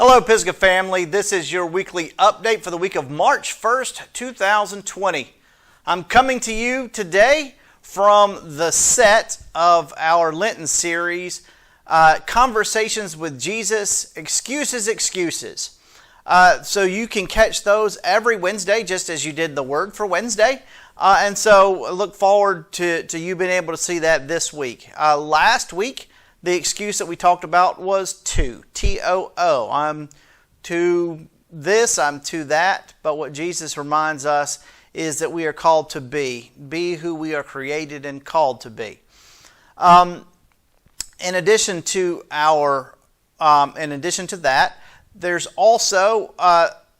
Hello Pisgah family, this is your weekly update for the week of March 1st, 2020. I'm coming to you today from the set of our Lenten series, Conversations with Jesus, Excuses. So you can catch those every Wednesday just as you did the Word for Wednesday. And so I look forward to you being able to see that this week. Last week, the excuse that we talked about was T-O-O. I'm to this, I'm to that. But what Jesus reminds us is that we are called to be who we are created and called to be. In addition to that, there's also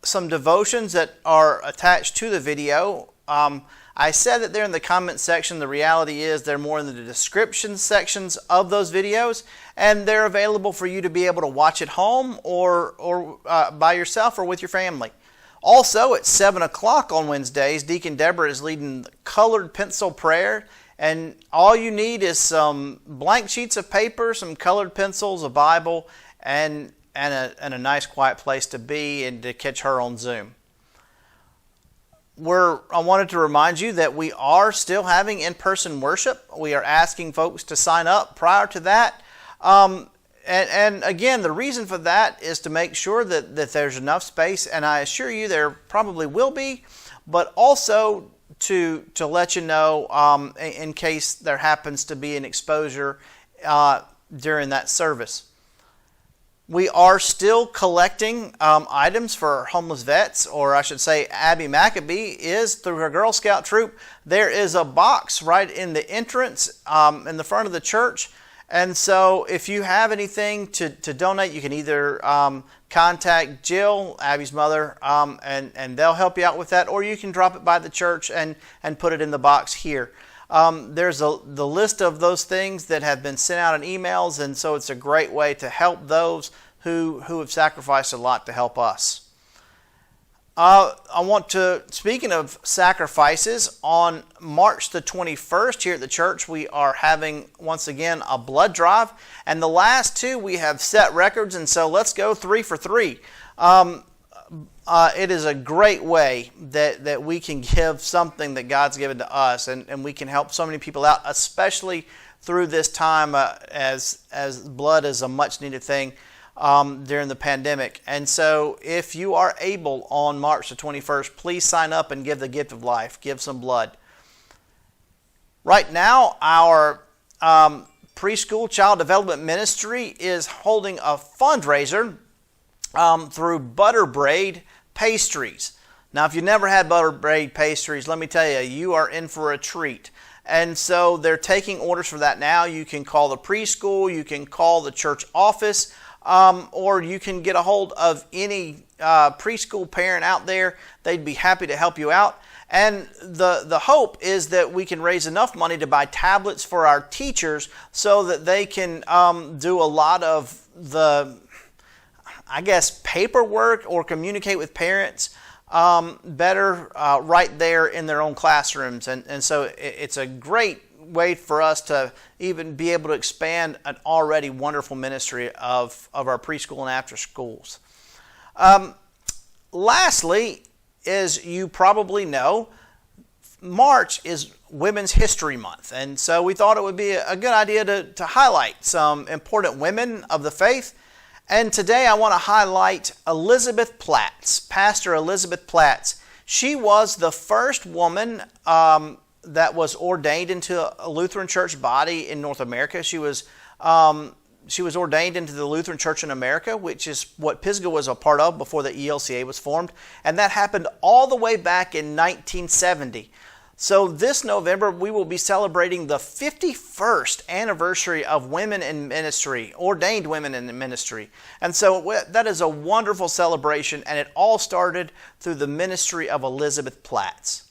some devotions that are attached to the video. I said that they're in the comment section. The reality is they're more in the description sections of those videos, and they're available for you to be able to watch at home or by yourself or with your family. Also, at 7 o'clock on Wednesdays, Deacon Deborah is leading the colored pencil prayer, and all you need is some blank sheets of paper, some colored pencils, a Bible, and a nice quiet place to be and to catch her on Zoom. I wanted to remind you that we are still having in-person worship. We are asking folks to sign up prior to that. And again, the reason for that is to make sure that there's enough space, and I assure you there probably will be, but also to let you know in case there happens to be an exposure during that service. We are still collecting items for homeless vets, or I should say Abby Maccabee is through her Girl Scout troop. There is a box right in the entrance in the front of the church. And so if you have anything to donate, you can either contact Jill, Abby's mother, and they'll help you out with that, or you can drop it by the church and put it in the box here. There's the list of those things that have been sent out in emails, and so it's a great way to help those who have sacrificed a lot to help us. Speaking of sacrifices, on March the 21st here at the church, we are having, once again, a blood drive. And the last two, we have set records, and so let's go 3 for 3. It is a great way that we can give something that God's given to us, and we can help so many people out, especially through this time as blood is a much needed thing during the pandemic. And so if you are able on March the 21st, please sign up and give the gift of life. Give some blood. Right now, our preschool child development ministry is holding a fundraiser through Braid Pastries. Now, if you've never had Braid Pastries, let me tell you, you are in for a treat. And so they're taking orders for that now. You can call the preschool, you can call the church office, or you can get a hold of any preschool parent out there. They'd be happy to help you out. And the hope is that we can raise enough money to buy tablets for our teachers so that they can do a lot of the paperwork or communicate with parents better right there in their own classrooms. And so it's a great way for us to even be able to expand an already wonderful ministry of our preschool and after schools. Lastly, as you probably know, March is Women's History Month. And so we thought it would be a good idea to highlight some important women of the faith. And today I want to highlight Elizabeth Platz, Pastor Elizabeth Platz. She was the first woman that was ordained into a Lutheran church body in North America. She was ordained into the Lutheran Church in America, which is what Pisgah was a part of before the ELCA was formed. And that happened all the way back in 1970. So this November, we will be celebrating the 51st anniversary of women in ministry, ordained women in the ministry. And so that is a wonderful celebration, and it all started through the ministry of Elizabeth Platz.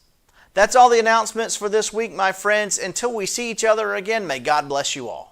That's all the announcements for this week, my friends. Until we see each other again, may God bless you all.